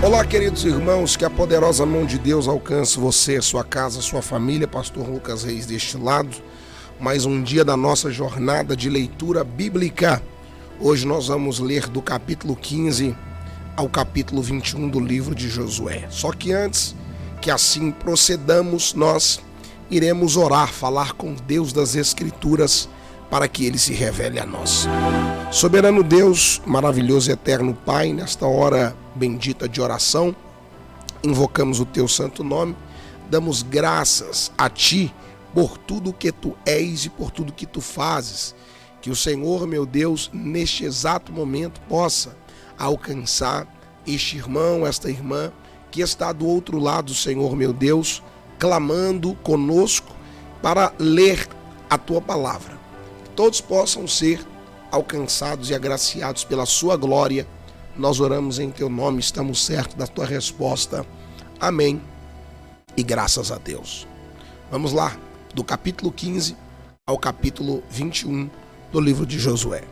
Olá, queridos irmãos, que a poderosa mão de Deus alcance você, sua casa, sua família. Pastor Lucas Reis deste lado, mais um dia da nossa jornada de leitura bíblica. Hoje nós vamos ler do capítulo 15 ao capítulo 21 do livro de Josué. Só que antes que assim procedamos, nós iremos orar, falar com Deus das Escrituras, para que Ele se revele a nós. Soberano Deus, maravilhoso e eterno Pai, nesta hora bendita de oração, invocamos o Teu santo nome, damos graças a Ti por tudo que Tu és e por tudo que Tu fazes. Que o Senhor, meu Deus, neste exato momento possa alcançar este irmão, esta irmã, que está do outro lado, Senhor, meu Deus, clamando conosco para ler a Tua palavra. Todos possam ser alcançados e agraciados pela sua glória. Nós oramos em teu nome, estamos certos da tua resposta. Amém. E graças a Deus. Vamos lá, do capítulo 15 ao capítulo 21 do livro de Josué.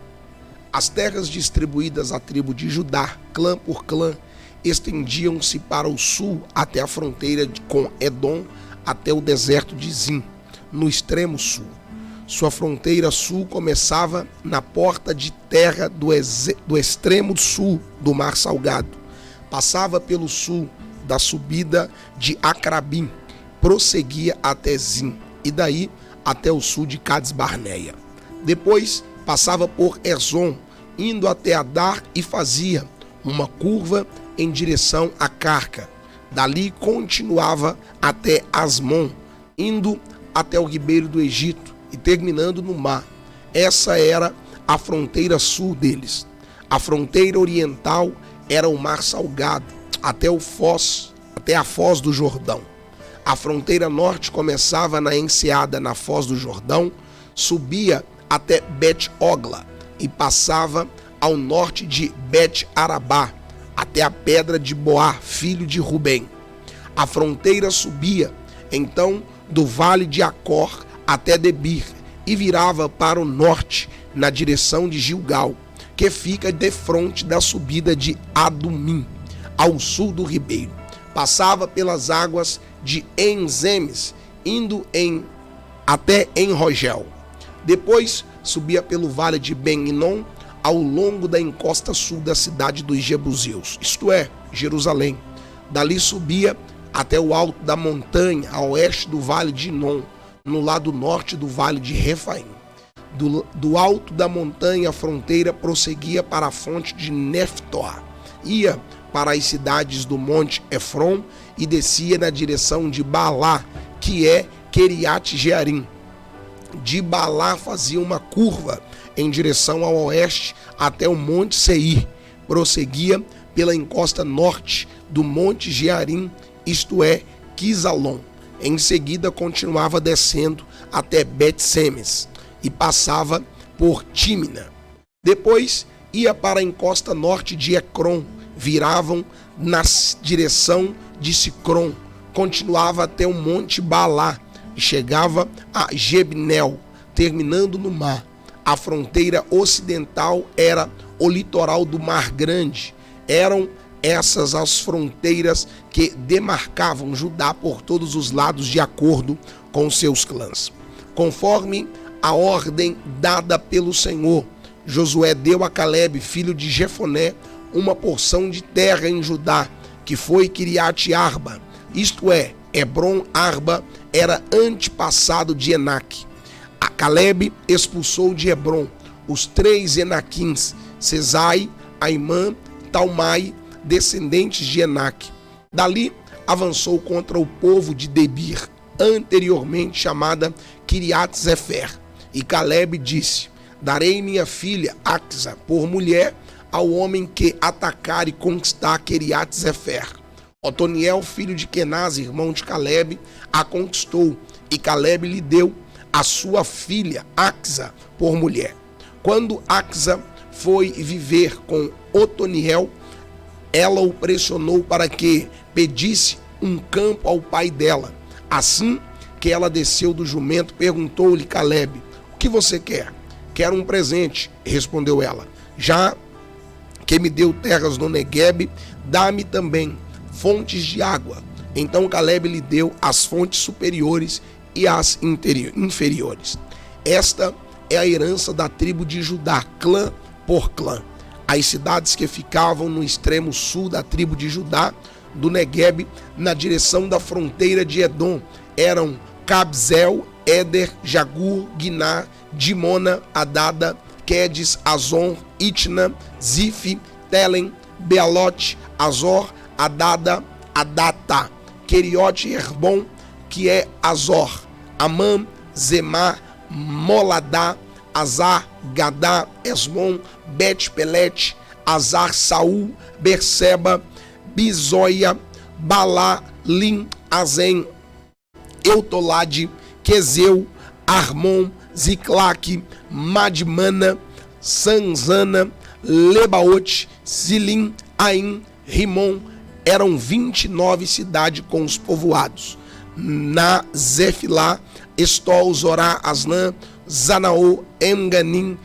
As terras distribuídas à tribo de Judá, clã por clã, estendiam-se para o sul até a fronteira com Edom, até o deserto de Zim, no extremo sul. Sua fronteira sul começava na porta de terra do extremo sul do Mar Salgado. Passava pelo sul da subida de Acrabim, prosseguia até Zim, e daí até o sul de Cades Barneia. Depois passava por Ezon, indo até Adar e fazia uma curva em direção a Carca. Dali continuava até Asmon, indo até o ribeiro do Egito, e terminando no mar. Essa era a fronteira sul deles. A fronteira oriental era o Mar Salgado, até a Foz do Jordão. A fronteira norte começava na enseada na Foz do Jordão, subia até Bet-Ogla e passava ao norte de Bet-Arabá, até a pedra de Boá, filho de Rubem. A fronteira subia, então, do vale de Acor até Debir, e virava para o norte, na direção de Gilgal, que fica defronte da subida de Adumim, ao sul do ribeiro. Passava pelas águas de Enzemes, indo até Enrogel. Depois subia pelo vale de Ben-Inom, ao longo da encosta sul da cidade dos Jebuseus, isto é, Jerusalém. Dali subia até o alto da montanha, a oeste do vale de Inom, no lado norte do vale de Refaim. Do alto da montanha, a fronteira prosseguia para a fonte de Neftoa, ia para as cidades do monte Efron e descia na direção de Baalá, que é Queriate Jearim. De Baalá fazia uma curva em direção ao oeste até o monte Seir, prosseguia pela encosta norte do monte Jearim, isto é, Quisalon. Em seguida continuava descendo até Bet-Semes e passava por Tímina. Depois ia para a encosta norte de Ecrom, viravam na direção de Sicrom, continuava até o monte Baalá e chegava a Jebneel, terminando no mar. A fronteira ocidental era o litoral do Mar Grande. Eram essas as fronteiras que demarcavam Judá por todos os lados de acordo com seus clãs. Conforme a ordem dada pelo Senhor, Josué deu a Calebe, filho de Jefoné, uma porção de terra em Judá, que foi Quiriate Arba, isto é, Hebron Arba era antepassado de Enaque. A Calebe expulsou de Hebron os 3 Enaquins, Sesai, Aimã, Talmai, descendentes de Enaque. Dali avançou contra o povo de Debir, anteriormente chamada Quiriate Zefer. E Calebe disse: darei minha filha Axa por mulher ao homem que atacar e conquistar Quiriate Zefer. Otoniel, filho de Kenaz, irmão de Calebe, a conquistou, e Calebe lhe deu a sua filha Axa por mulher. Quando Axa foi viver com Otoniel, ela o pressionou para que pedisse um campo ao pai dela. Assim que ela desceu do jumento, perguntou-lhe Calebe: o que você quer? Quero um presente, respondeu ela. Já que me deu terras no Neguebe, dá-me também fontes de água. Então Caleb lhe deu as fontes superiores e as inferiores. Esta é a herança da tribo de Judá, clã por clã. As cidades que ficavam no extremo sul da tribo de Judá, do Negueb, na direção da fronteira de Edom, eram Cabzel, Éder, Jagur, Guiná, Dimona, Adada, Quedes, Azon, Itna, Zif, Telem, Bealote, Azor, Adada, Adata, Queriote e Herbon, que é Azor, Amã, Zemá, Moladá, Azar, Gadá, Esmon, Bet-Pelete, Azar, Saul, Berseba, Bizóia, Balá, Lim, Azem, Eutolade, Quezeu, Armon, Ziclaque, Madmana, Sanzana, Lebaote, Zilim, Aim, Rimon. Eram 29 cidades com os povoados. Na Zefilá, Estol, Zorá, Asnã, Zanaô, Enganim,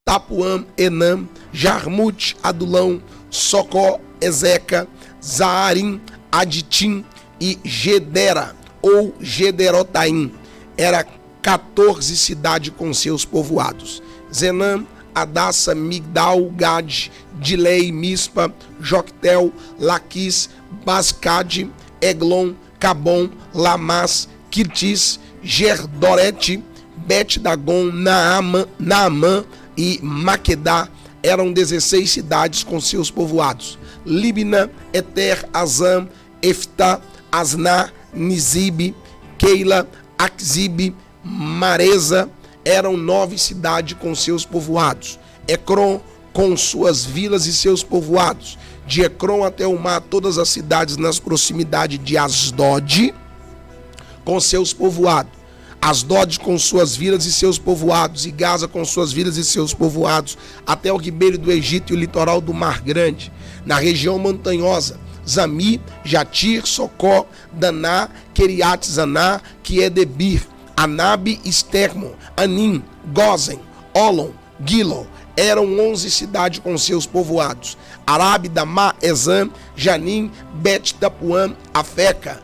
Tapuã, Enam, Jarmute, Adulão, Socó, Ezeca, Zaarim, Aditim e Gedera, ou Gederotaim. Era 14 cidades com seus povoados. Zenã, Adassa, Migdal, Gade, Dilei, Mispa, Joctel, Laquis, Bascade, Eglon, Cabom, Lamas, Quirtis, Gerdorete, Bet-Dagon, Naamã e Maquedá. Eram 16 cidades com seus povoados. Libna, Eter, Azam, Eftá, Asná, Nizib, Keila, Akzib, Mareza. Eram 9 cidades com seus povoados. Ecrom, com suas vilas e seus povoados. De Ecrom até o mar, todas as cidades nas proximidades de Asdod, com seus povoados. Asdod com suas vilas e seus povoados, e Gaza com suas vilas e seus povoados, até o ribeiro do Egito e o litoral do Mar Grande. Na região montanhosa, Zami, Jatir, Socó, Daná, Keriat Zaná, que é Debir, Anabe, Estermo, Anim, Gozen, Olon, Gilo. Eram 11 cidades com seus povoados. Arabe, Damá, Ezam, Janim, Bet-Tapuã, Afeca,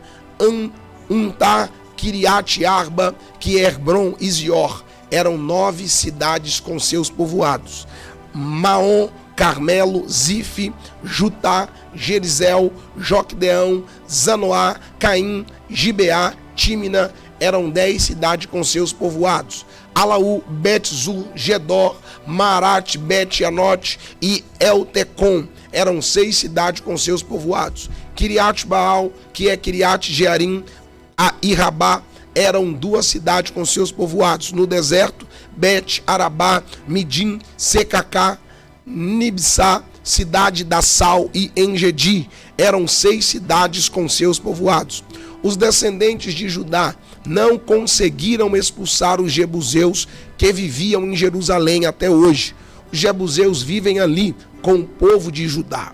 Untá, Kiriat Arba, que é Hebron e Zior. Eram 9 cidades com seus povoados. Maom, Carmelo, Zif, Jutá, Gerizel, Joquedeão, Zanoá, Caim, Gibeá, Tímina. Eram 10 cidades com seus povoados. Alaú, Bet-Zur, Gedor, Marat, Bet-Anote e Eltecom. Eram 6 cidades com seus povoados. Kiriat Baal, que é Kiriat Jearim, e Rabá. Eram 2 cidades com seus povoados. No deserto, Bet-Arabá, Midim, Secacá, Nibsá, cidade da Sal e Engedi. Eram 6 cidades com seus povoados. Os descendentes de Judá não conseguiram expulsar os jebuseus que viviam em Jerusalém até hoje. Os jebuseus vivem ali com o povo de Judá.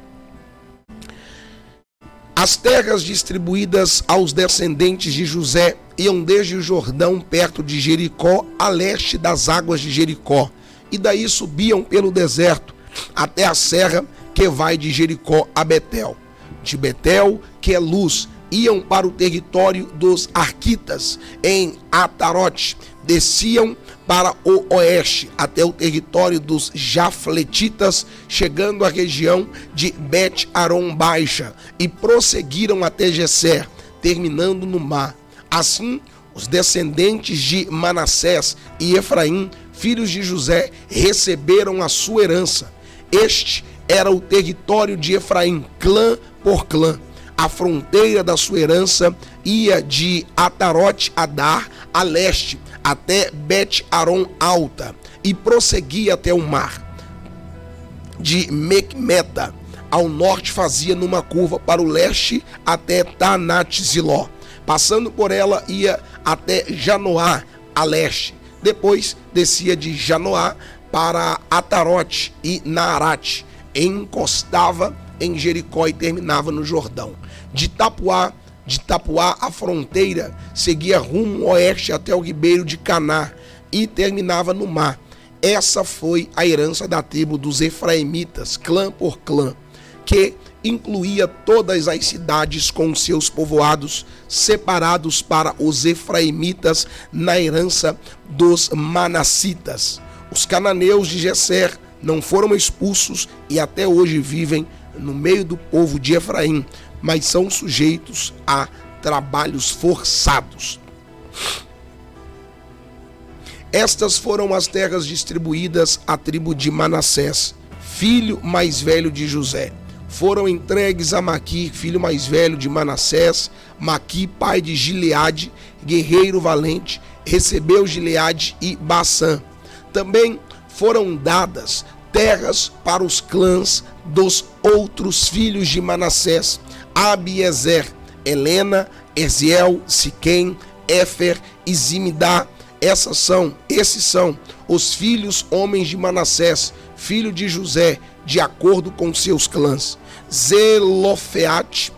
As terras distribuídas aos descendentes de José iam desde o Jordão, perto de Jericó, a leste das águas de Jericó, e daí subiam pelo deserto até a serra que vai de Jericó a Betel. De Betel, que é Luz, iam para o território dos Arquitas, em Atarote, desciam para o oeste, até o território dos Jafletitas, chegando à região de Bet-Aron Baixa, e prosseguiram até Gesser, terminando no mar. Assim, os descendentes de Manassés e Efraim, filhos de José, receberam a sua herança. Este era o território de Efraim, clã por clã. A fronteira da sua herança ia de Atarote Adar a leste até Bet-Aron Alta e prosseguia até o mar. De Mecmeta ao norte fazia numa curva para o leste até Tanat-Ziló. Passando por ela ia até Janoá a leste. Depois descia de Janoá para Atarote e Naarate. Encostava em Jericó e terminava no Jordão. De Tapuá a fronteira seguia rumo oeste até o ribeiro de Caná e terminava no mar. Essa foi a herança da tribo dos Efraimitas, clã por clã, que incluía todas as cidades com seus povoados, separados para os efraimitas na herança dos manassitas. Os cananeus de Geser não foram expulsos e até hoje vivem no meio do povo de Efraim, mas são sujeitos a trabalhos forçados. Estas foram as terras distribuídas à tribo de Manassés, filho mais velho de José. Foram entregues a Maqui, filho mais velho de Manassés. Maqui, pai de Gileade, guerreiro valente, recebeu Gileade e Bassã. Também foram dadas terras para os clãs dos outros filhos de Manassés: Abiezer, Helena, Eziel, Siquém, Éfer e Zimidá. Esses são os filhos homens de Manassés, filho de José, de acordo com seus clãs. Zelofeade,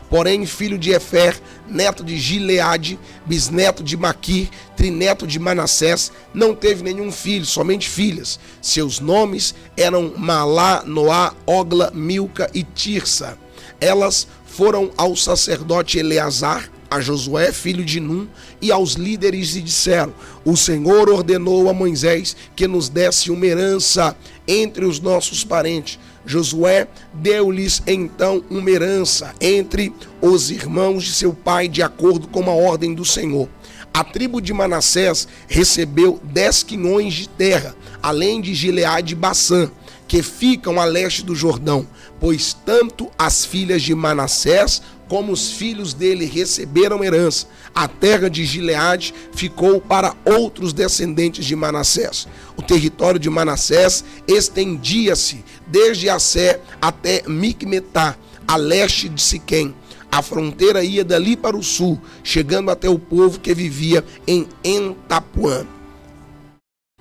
porém, filho de Efer, neto de Gileade, bisneto de Maquir, trineto de Manassés, não teve nenhum filho, somente filhas. Seus nomes eram Malá, Noá, Ogla, Milca e Tirsa. Elas foram ao sacerdote Eleazar, a Josué, filho de Num, e aos líderes e disseram: o Senhor ordenou a Moisés que nos desse uma herança entre os nossos parentes. Josué deu-lhes então uma herança entre os irmãos de seu pai, de acordo com a ordem do Senhor. A tribo de Manassés recebeu 10 quinhões de terra, além de Gileade e Bassã, que ficam a leste do Jordão, pois tanto as filhas de Manassés como os filhos dele receberam herança. A terra de Gileade ficou para outros descendentes de Manassés. O território de Manassés estendia-se desde Assé até Micmetá, a leste de Siquém. A fronteira ia dali para o sul, chegando até o povo que vivia em Entapuã.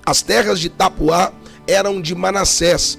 As terras de Tapuá eram de Manassés,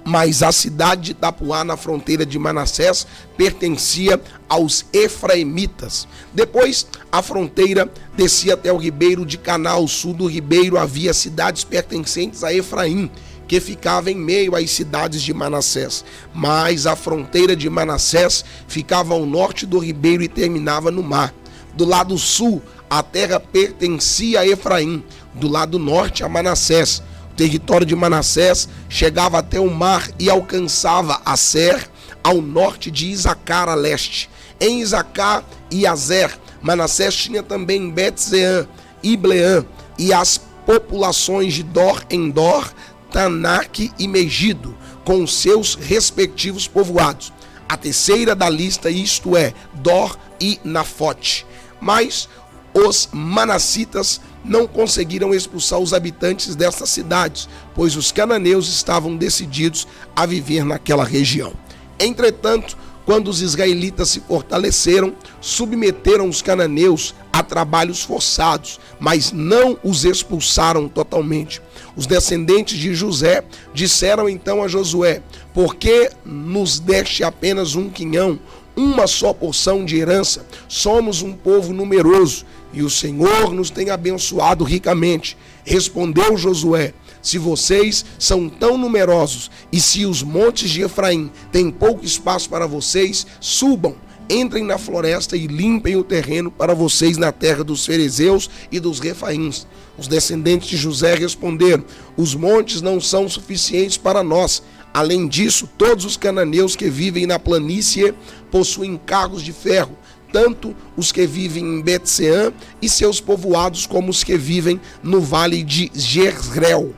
mas a cidade de Tapuá, na fronteira de Manassés, pertencia aos efraimitas. Depois, a fronteira descia até o ribeiro de Caná. Ao sul do ribeiro havia cidades pertencentes a Efraim, que ficava em meio às cidades de Manassés. Mas a fronteira de Manassés ficava ao norte do ribeiro e terminava no mar. Do lado sul, a terra pertencia a Efraim, do lado norte a Manassés. O território de Manassés chegava até o mar e alcançava Asser, ao norte de Isacar, a leste. Em Isacar e Azer, Manassés tinha também Bet-Sean, Ibleã e as populações de Dor-Endor, Tanak e Megido, com seus respectivos povoados. A terceira da lista, isto é, Dor e Nafote. Mas os manassitas não conseguiram expulsar os habitantes dessas cidades, pois os cananeus estavam decididos a viver naquela região. Entretanto, quando os israelitas se fortaleceram, submeteram os cananeus a trabalhos forçados, mas não os expulsaram totalmente. Os descendentes de José disseram então a Josué: por que nos deste apenas um quinhão, uma só porção de herança? Somos um povo numeroso e o Senhor nos tem abençoado ricamente. Respondeu Josué: se vocês são tão numerosos e se os montes de Efraim têm pouco espaço para vocês, subam, entrem na floresta e limpem o terreno para vocês na terra dos ferezeus e dos refaíns. Os descendentes de José responderam: os montes não são suficientes para nós. Além disso, todos os cananeus que vivem na planície possuem carros de ferro, tanto os que vivem em Bet-Sean e seus povoados, como os que vivem no vale de Jezreel.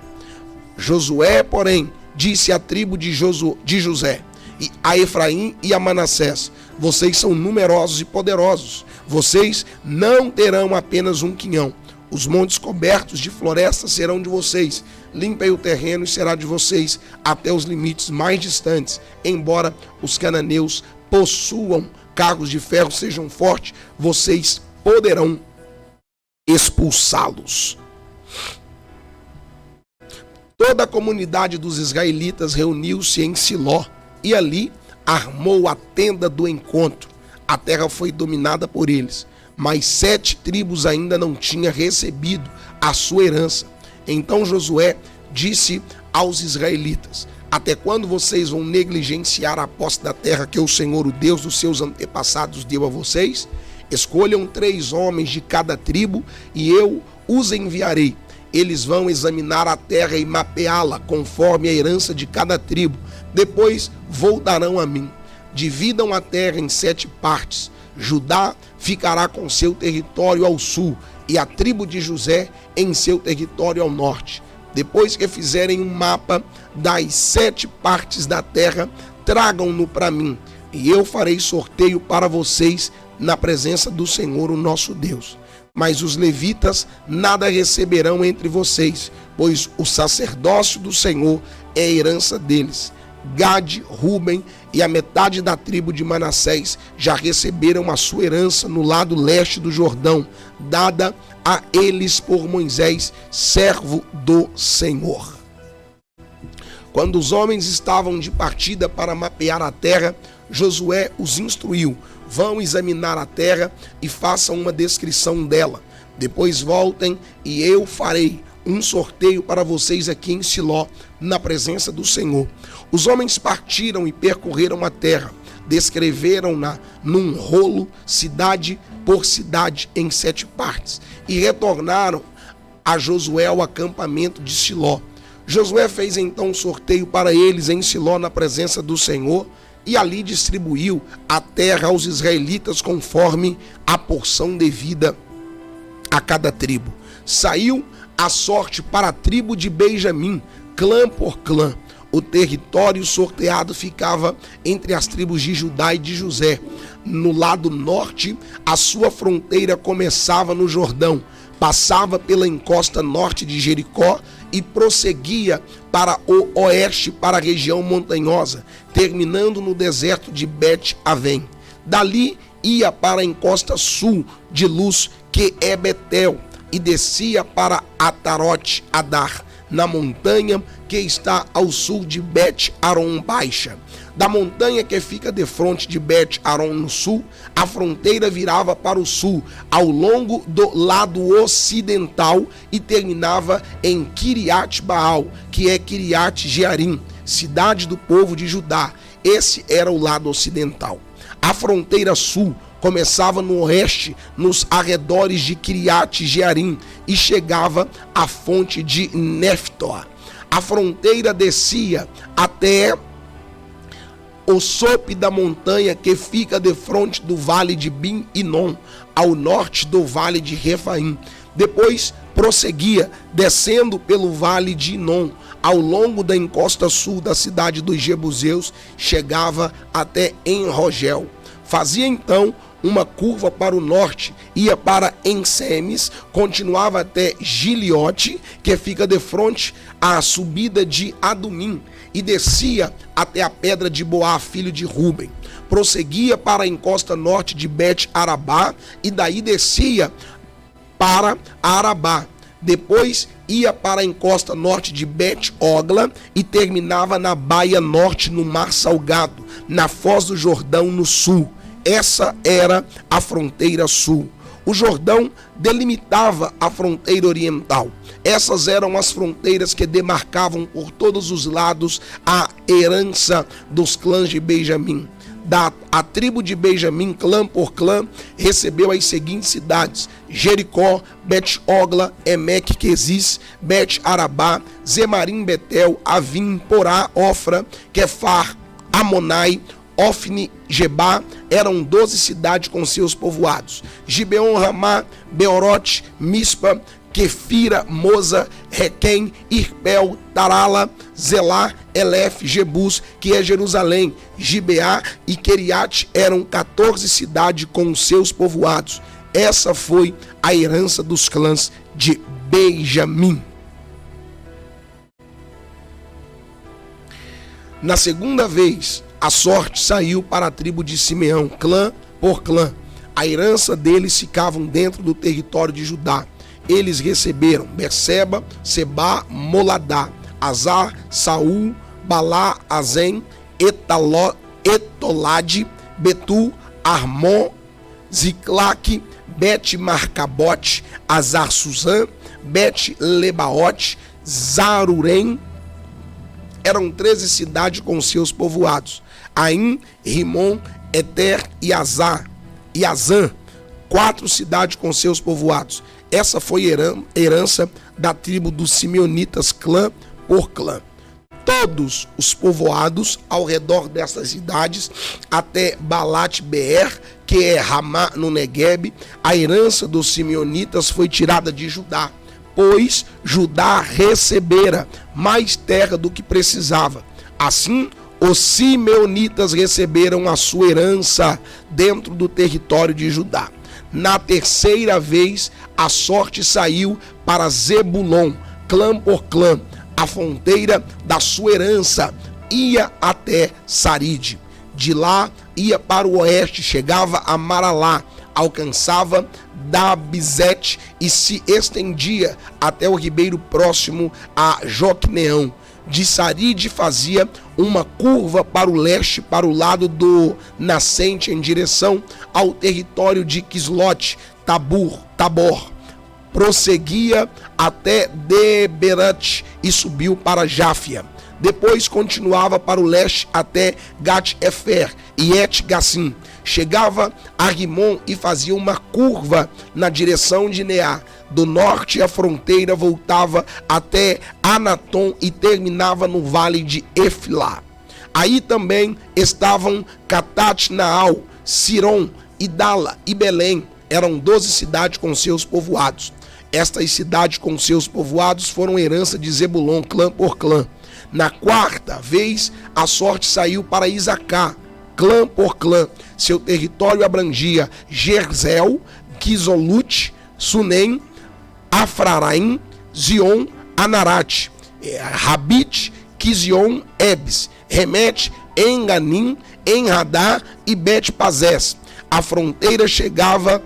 Josué, porém, disse à tribo de José, e a Efraim e a Manassés: vocês são numerosos e poderosos, vocês não terão apenas um quinhão. Os montes cobertos de floresta serão de vocês, limpem o terreno e será de vocês até os limites mais distantes. Embora os cananeus possuam carros de ferro, sejam fortes, vocês poderão expulsá-los. Toda a comunidade dos israelitas reuniu-se em Siló e ali armou a tenda do encontro. A terra foi dominada por eles, mas 7 tribos ainda não tinham recebido a sua herança. Então Josué disse aos israelitas: Até quando vocês vão negligenciar a posse da terra que o Senhor, o Deus dos seus antepassados, deu a vocês? Escolham 3 homens de cada tribo e eu os enviarei. Eles vão examinar a terra e mapeá-la conforme a herança de cada tribo. Depois voltarão a mim. Dividam a terra em 7 partes. Judá ficará com seu território ao sul e a tribo de José em seu território ao norte. Depois que fizerem um mapa das 7 partes da terra, tragam-no para mim, e eu farei sorteio para vocês na presença do Senhor, o nosso Deus. Mas os levitas nada receberão entre vocês, pois o sacerdócio do Senhor é a herança deles. Gade, Ruben e a metade da tribo de Manassés já receberam a sua herança no lado leste do Jordão, dada a eles por Moisés, servo do Senhor. Quando os homens estavam de partida para mapear a terra, Josué os instruiu: vão examinar a terra e façam uma descrição dela. Depois voltem e eu farei um sorteio para vocês aqui em Siló, na presença do Senhor. Os homens partiram e percorreram a terra, descreveram-na num rolo, cidade por cidade, em 7 partes, e retornaram a Josué ao acampamento de Siló. Josué fez então um sorteio para eles em Siló, na presença do Senhor, e ali distribuiu a terra aos israelitas conforme a porção devida a cada tribo. Saiu a sorte para a tribo de Benjamim, clã por clã. O território sorteado ficava entre as tribos de Judá e de José. No lado norte, a sua fronteira começava no Jordão, passava pela encosta norte de Jericó e prosseguia para o oeste, para a região montanhosa, terminando no deserto de Bet-Avém. Dali ia para a encosta sul de Luz, que é Betel, e descia para Atarote Adar, na montanha que está ao sul de Bet-Aron Baixa. Da montanha que fica defronte de Bet-Aron no sul, a fronteira virava para o sul, ao longo do lado ocidental, e terminava em Kiriat Baal, que é Kiriat Jearim, cidade do povo de Judá. Esse era o lado ocidental. A fronteira sul começava no oeste, nos arredores de Kiriat Jearim, e chegava à fonte de Neftoa. A fronteira descia até o sope da montanha que fica defronte do vale de Bin-Inom, ao norte do vale de Refaim. Depois prosseguia, descendo pelo vale de Inom, ao longo da encosta sul da cidade dos Jebuseus, chegava até En-Rogel. Fazia então uma curva para o norte, ia para Ensemes, continuava até Giliote, que fica defronte à subida de Adumim, e descia até a pedra de Boá, filho de Ruben. Prosseguia para a encosta norte de Bet-Arabá, e daí descia para Arabá. Depois ia para a encosta norte de Bet-Ogla e terminava na baía norte, no Mar Salgado, na foz do Jordão, no sul. Essa era a fronteira sul. O Jordão delimitava a fronteira oriental. Essas eram as fronteiras que demarcavam por todos os lados a herança dos clãs de Benjamim. A tribo de Benjamim, clã por clã, recebeu as seguintes cidades: Jericó, Bet-Ogla, Emek Quezis, Bet-Arabá, Zemarim, Betel, Avim, Porá, Ofra, Quefar, Amonai, Ofni, Gebá. Eram 12 cidades com seus povoados: Gibeon, Ramá, Beorote, Mispa, Quefira, Moza, Requém, Irpel, Tarala, Zelá, Elef, Jebus, que é Jerusalém, Gibeá e Queriate. Eram 14 cidades com seus povoados. Essa foi a herança dos clãs de Benjamim. Na segunda vez, a sorte saiu para a tribo de Simeão, clã por clã. A herança deles ficavam dentro do território de Judá. Eles receberam Berseba, Sebá, Moladá, Azar, Saul, Balá, Azem, Etolade, Betu, Armon, Ziclaque, Bet-Marcabote, Azar-Suzã, Bet-Lebaote, Zarurém, eram 13 cidades com seus povoados: Aim, Rimon, Eter e Azã, 4 cidades com seus povoados. Essa foi herança da tribo dos simeonitas, clã por clã. Todos os povoados ao redor dessas cidades, até Balat-Beer, que é Ramá no Negueb, a herança dos simeonitas foi tirada de Judá, pois Judá recebera mais terra do que precisava. Assim, os simeonitas receberam a sua herança dentro do território de Judá. Na terceira vez, a sorte saiu para Zebulon, clã por clã. A fronteira da sua herança ia até Saride. De lá ia para o oeste, chegava a Maralá, alcançava Dabizete e se estendia até o ribeiro próximo a Joqueneão. De Saride fazia uma curva para o leste, para o lado do nascente, em direção ao território de Quislot Tabor. Prosseguia até Deberat e subiu para Jáfia. Depois continuava para o leste até Gat-Efer e Et-Gassim. Chegava a Rimon e fazia uma curva na direção de Neá. Do norte, a fronteira voltava até Anatom e terminava no vale de Efilá. Aí também estavam Catat-Naal, Siron, Idala e Belém. Eram 12 cidades com seus povoados. Estas cidades com seus povoados foram herança de Zebulon, clã por clã. Na quarta vez, a sorte saiu para Isacar, clã por clã. Seu território abrangia Gerzel, Quizolut, Sunem, Afraraim, Zion, Anarat, Rabit, Quizion, Ebs, Remet, Enganim, Enradá e Bet-Pazés. A fronteira chegava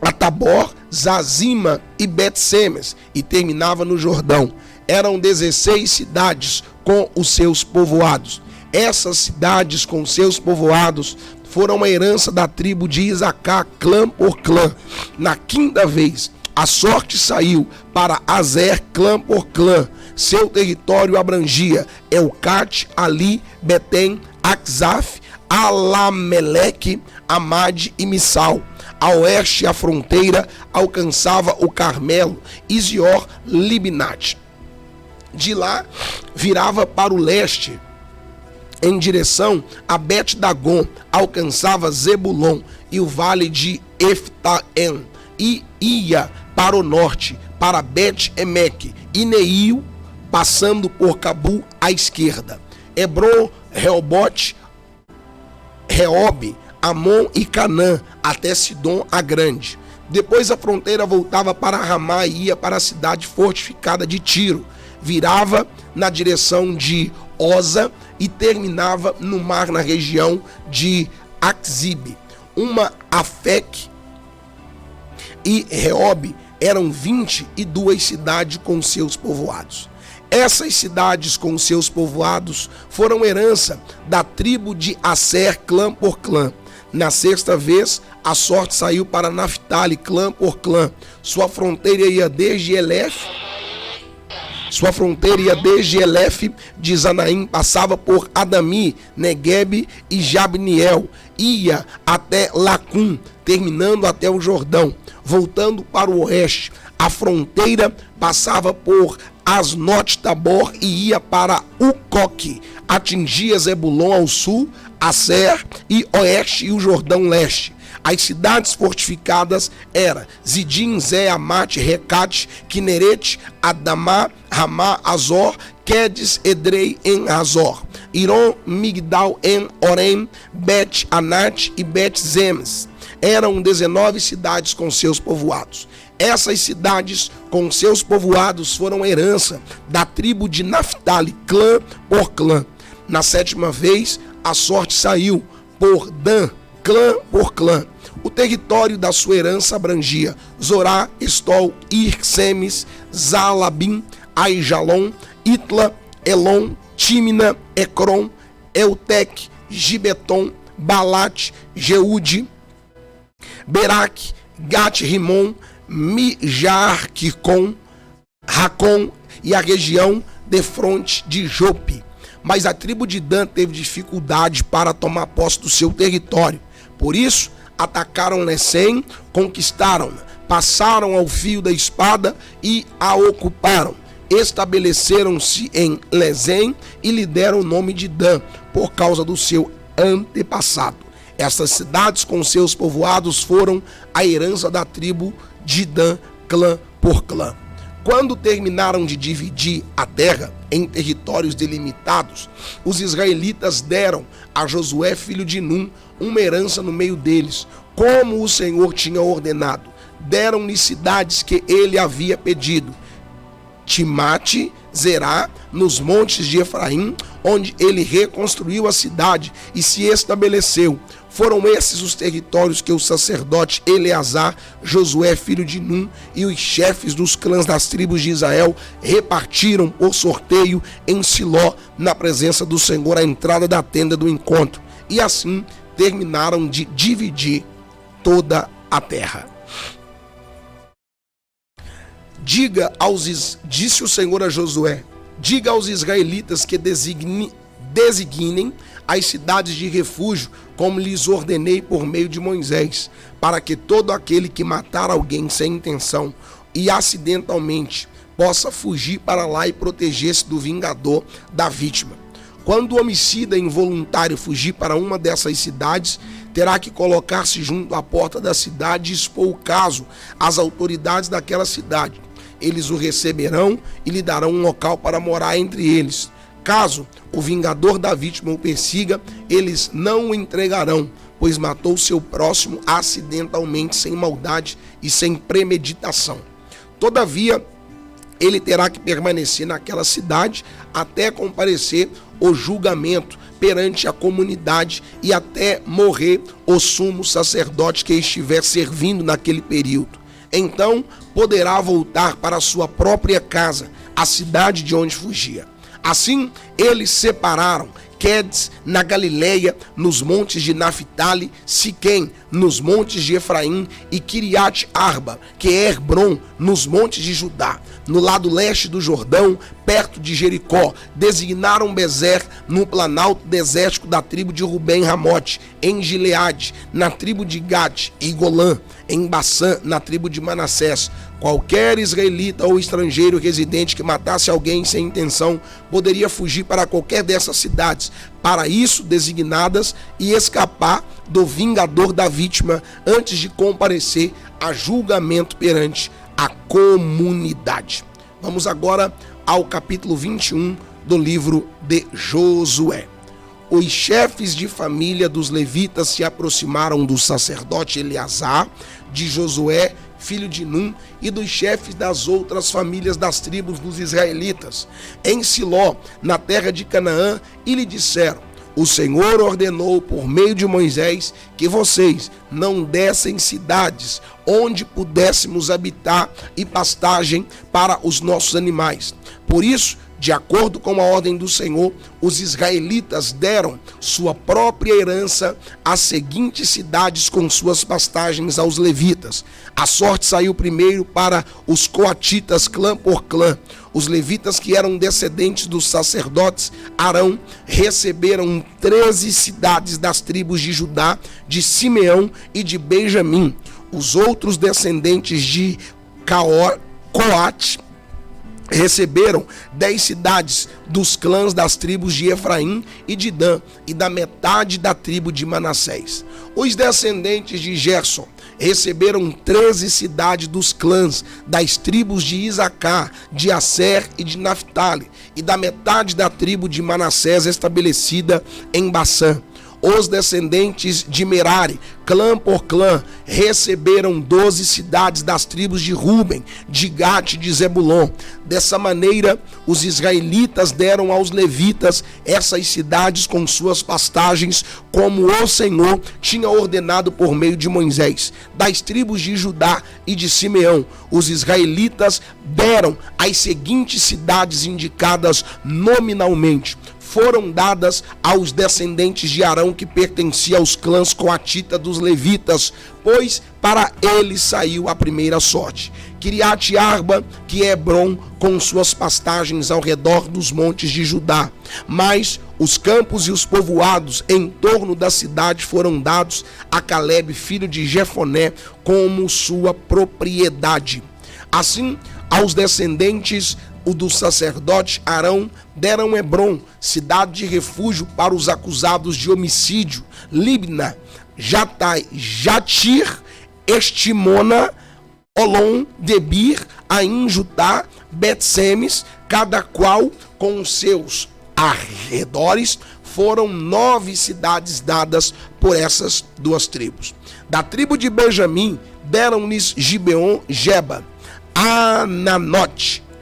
a Tabor, Zazima e Bet-Semes e terminava no Jordão. Eram 16 cidades com os seus povoados. Essas cidades com seus povoados foram a herança da tribo de Isacar, clã por clã. Na quinta vez, a sorte saiu para Azer, clã por clã. Seu território abrangia Elcat, Ali, Betem, Aczaf, Alameleque, Amade e Missal. A oeste, a fronteira alcançava o Carmelo, Isior, Libnat. De lá, virava para o leste, em direção a Bet-Dagon, alcançava Zebulon e o vale de Eftaem, e ia para o norte, para Bet-Emeque e Neil, passando por Cabu à esquerda. Hebron, Reobote, Reob, Amon e Canã, até Sidom a Grande. Depois a fronteira voltava para Ramá e ia para a cidade fortificada de Tiro. Virava na direção de Oza e terminava no mar na região de Axibe. Uma Afec e Reob eram 22 cidades com seus povoados. Essas cidades com seus povoados foram herança da tribo de Aser, clã por clã. Na sexta vez, a sorte saiu para Naftali, clã por clã. Sua fronteira ia desde Elef de Zanaim, passava por Adami, Negueb e Jabniel, ia até Lacum, terminando até o Jordão. Voltando para o oeste, a fronteira passava por Asnot Tabor e ia para Ucoque, atingia Zebulon ao sul, Aser e oeste e o Jordão leste. As cidades fortificadas eram Zidim, Zé, Amate, Recate, Kineret, Adamá, Ramá, Azor, Quedes, Edrei, em Azor, Iron, Migdal, em Orem, Bet, Anat e Bet Zemes. Eram 19 cidades com seus povoados. Essas cidades com seus povoados foram herança da tribo de Naftali, clã por clã. Na sétima vez, a sorte saiu por Dan, clã por clã. O território da sua herança abrangia Zorá, Estol, Ir-Semes, Zalabim, Aijalon, Itla, Elon, Tímina, Ecrom, Eutec, Gibeton, Balat, Jeude, Berac, Gat-Rimon, Mijar-Quicom, Racon e a região defronte de Jope. Mas a tribo de Dan teve dificuldade para tomar posse do seu território. Por isso, atacaram Lesem, conquistaram-na, passaram ao fio da espada e a ocuparam. Estabeleceram-se em Lesem e lhe deram o nome de Dan, por causa do seu antepassado. Essas cidades com seus povoados foram a herança da tribo de Dan, clã por clã. Quando terminaram de dividir a terra em territórios delimitados, os israelitas deram a Josué, filho de Num, uma herança no meio deles, como o Senhor tinha ordenado. Deram-lhe cidades que ele havia pedido: Timate, Zerá, nos montes de Efraim, onde ele reconstruiu a cidade e se estabeleceu. Foram esses os territórios que o sacerdote Eleazar, Josué, filho de Num, e os chefes dos clãs das tribos de Israel repartiram por sorteio em Siló, na presença do Senhor, à entrada da tenda do encontro. E assim terminaram de dividir toda a terra. Disse o Senhor a Josué: diga aos israelitas que designem as cidades de refúgio, como lhes ordenei por meio de Moisés, para que todo aquele que matar alguém sem intenção e acidentalmente possa fugir para lá e proteger-se do vingador da vítima. Quando o homicida involuntário fugir para uma dessas cidades, terá que colocar-se junto à porta da cidade e expor o caso às autoridades daquela cidade. Eles o receberão e lhe darão um local para morar entre eles. Caso o vingador da vítima o persiga, eles não o entregarão, pois matou seu próximo acidentalmente, sem maldade e sem premeditação. Todavia, ele terá que permanecer naquela cidade até comparecer o julgamento perante a comunidade e até morrer o sumo sacerdote que estiver servindo naquele período. Então poderá voltar para sua própria casa, a cidade de onde fugia. Assim, eles separaram Quedes na Galileia, nos montes de Naphtali, Siquém, nos montes de Efraim, e Kiriat Arba, que é Hebron, nos montes de Judá, no lado leste do Jordão, perto de Jericó. Designaram Bezer, no planalto desértico da tribo de Rubem, Ramote, em Gileade, na tribo de Gade, e Golã, em Bassã, na tribo de Manassés. Qualquer israelita ou estrangeiro residente que matasse alguém sem intenção poderia fugir para qualquer dessas cidades, para isso designadas, e escapar do vingador da vítima antes de comparecer a julgamento perante a comunidade. Vamos agora ao capítulo 21 do livro de Josué. Os chefes de família dos levitas se aproximaram do sacerdote Eleazar, de Josué, filho de Num, e dos chefes das outras famílias das tribos dos israelitas, em Siló, na terra de Canaã, e lhe disseram: o Senhor ordenou por meio de Moisés que vocês não dessem cidades onde pudéssemos habitar e pastagem para os nossos animais. Por isso, de acordo com a ordem do Senhor, os israelitas deram sua própria herança às seguintes cidades com suas pastagens aos levitas. A sorte saiu primeiro para os coatitas, clã por clã. Os levitas, que eram descendentes dos sacerdotes Arão, receberam 13 cidades das tribos de Judá, de Simeão e de Benjamim. Os outros descendentes de Coate receberam 10 cidades dos clãs das tribos de Efraim e de Dan, e da metade da tribo de Manassés. Os descendentes de Gerson receberam 13 cidades dos clãs das tribos de Isacar, de Asser e de Naphtali, e da metade da tribo de Manassés estabelecida em Bassã. Os descendentes de Merari, clã por clã, receberam 12 cidades das tribos de Ruben, de Gade e de Zebulon. Dessa maneira, os israelitas deram aos levitas essas cidades com suas pastagens, como o Senhor tinha ordenado por meio de Moisés. Das tribos de Judá e de Simeão, os israelitas deram as seguintes cidades indicadas nominalmente: foram dadas aos descendentes de Arão, que pertencia aos clãs coatita dos levitas, pois para eles saiu a primeira sorte. Quiriate-Arba, que é Hebrom, com suas pastagens ao redor dos montes de Judá. Mas os campos e os povoados em torno da cidade foram dados a Calebe, filho de Jefoné, como sua propriedade. Assim, aos descendentes do sacerdote Arão deram Hebrom, cidade de refúgio para os acusados de homicídio, Libna, Jatir, Estimona, Olom, Debir, Ain, Jutá, Bet-Semes, cada qual com os seus arredores. Foram 9 cidades dadas por essas duas tribos. Da tribo de Benjamim deram-lhes Gibeon, Geba,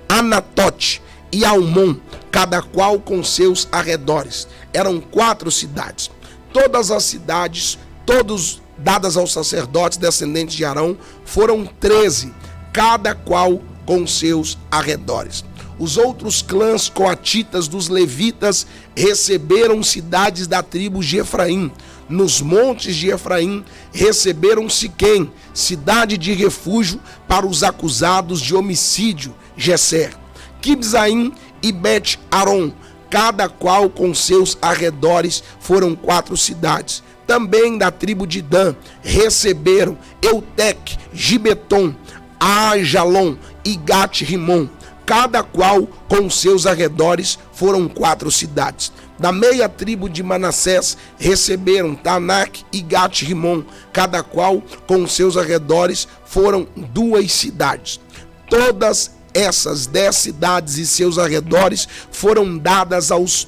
Anatote e Almon, cada qual com seus arredores. Eram 4 cidades. Todas as cidades, todos dadas aos sacerdotes descendentes de Arão, foram 13, cada qual com seus arredores. Os outros clãs coatitas dos levitas receberam cidades da tribo de Efraim. Nos montes de Efraim receberam Siquém, cidade de refúgio para os acusados de homicídio, Gesser, Kibzaim e Bet-Aron, cada qual com seus arredores. Foram 4 cidades. Também da tribo de Dan receberam Eutec, Gibeton, Ajalon e Gat-Rimon, cada qual com seus arredores. Foram 4 cidades. Da meia tribo de Manassés receberam Tanak e Gat-Rimon, cada qual com seus arredores. Foram 2 cidades. Todas essas 10 cidades e seus arredores foram dadas aos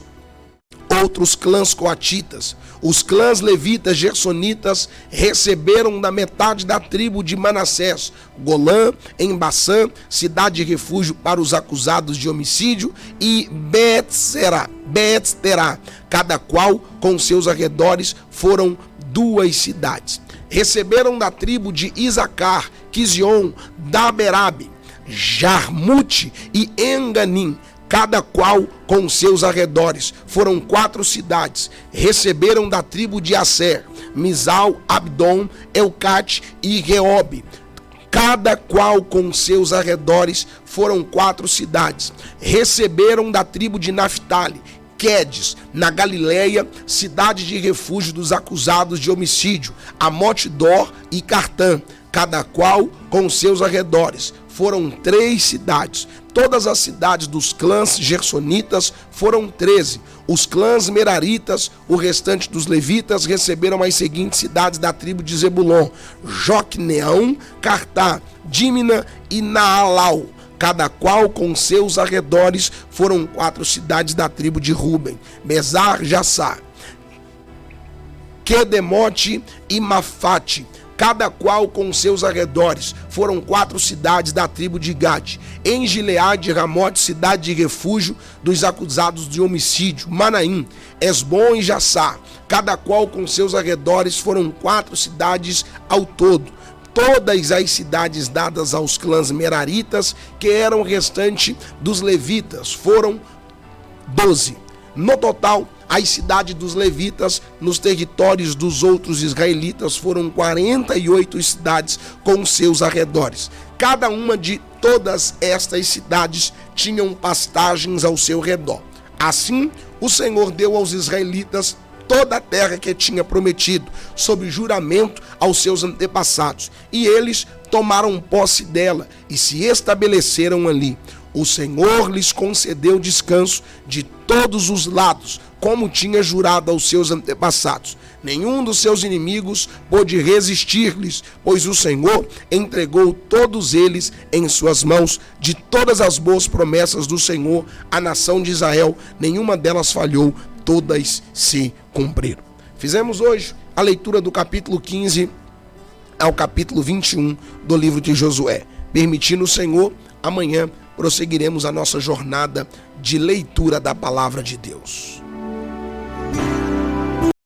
outros clãs coatitas. Os clãs levitas gersonitas receberam da metade da tribo de Manassés Golã, em Bassã, cidade de refúgio para os acusados de homicídio, e Bet-Terá, cada qual com seus arredores. Foram 2 cidades. Receberam da tribo de Isacar, Quizion, Daberabe, Jarmute e Enganim, cada qual com seus arredores. Foram 4 cidades. Receberam da tribo de Asser, Mizal, Abdon, Eucate e Reobe, cada qual com seus arredores. Foram 4 cidades. Receberam da tribo de Naphtali, Quedes, na Galileia, cidade de refúgio dos acusados de homicídio, Amote-Dor e Cartã, cada qual com seus arredores. Foram 3 cidades. Todas as cidades dos clãs gersonitas foram 13. Os clãs meraritas, o restante dos levitas, receberam as seguintes cidades da tribo de Zebulon: Joquneão, Cartá, Dímina e Naalau, cada qual com seus arredores. Foram 4 cidades da tribo de Ruben: Bezar, Jassá, Quedemote e Mafate, cada qual com seus arredores. Foram 4 cidades da tribo de Gade: em Gileade, Ramote, cidade de refúgio dos acusados de homicídio, Manaim, Esbom e Jassá, cada qual com seus arredores. Foram 4 cidades ao todo. Todas as cidades dadas aos clãs meraritas, que eram o restante dos levitas, foram 12. No total, as cidades dos levitas nos territórios dos outros israelitas foram 48 cidades com seus arredores. Cada uma de todas estas cidades tinham pastagens ao seu redor. Assim, o Senhor deu aos israelitas toda a terra que tinha prometido, sob juramento aos seus antepassados, e eles tomaram posse dela e se estabeleceram ali. O Senhor lhes concedeu descanso de todos os lados, como tinha jurado aos seus antepassados. Nenhum dos seus inimigos pôde resistir-lhes, pois o Senhor entregou todos eles em suas mãos. De todas as boas promessas do Senhor à nação de Israel, nenhuma delas falhou, todas se cumpriram. Fizemos hoje a leitura do capítulo 15 ao capítulo 21 do livro de Josué. Permitindo o Senhor, amanhã prosseguiremos a nossa jornada de leitura da palavra de Deus.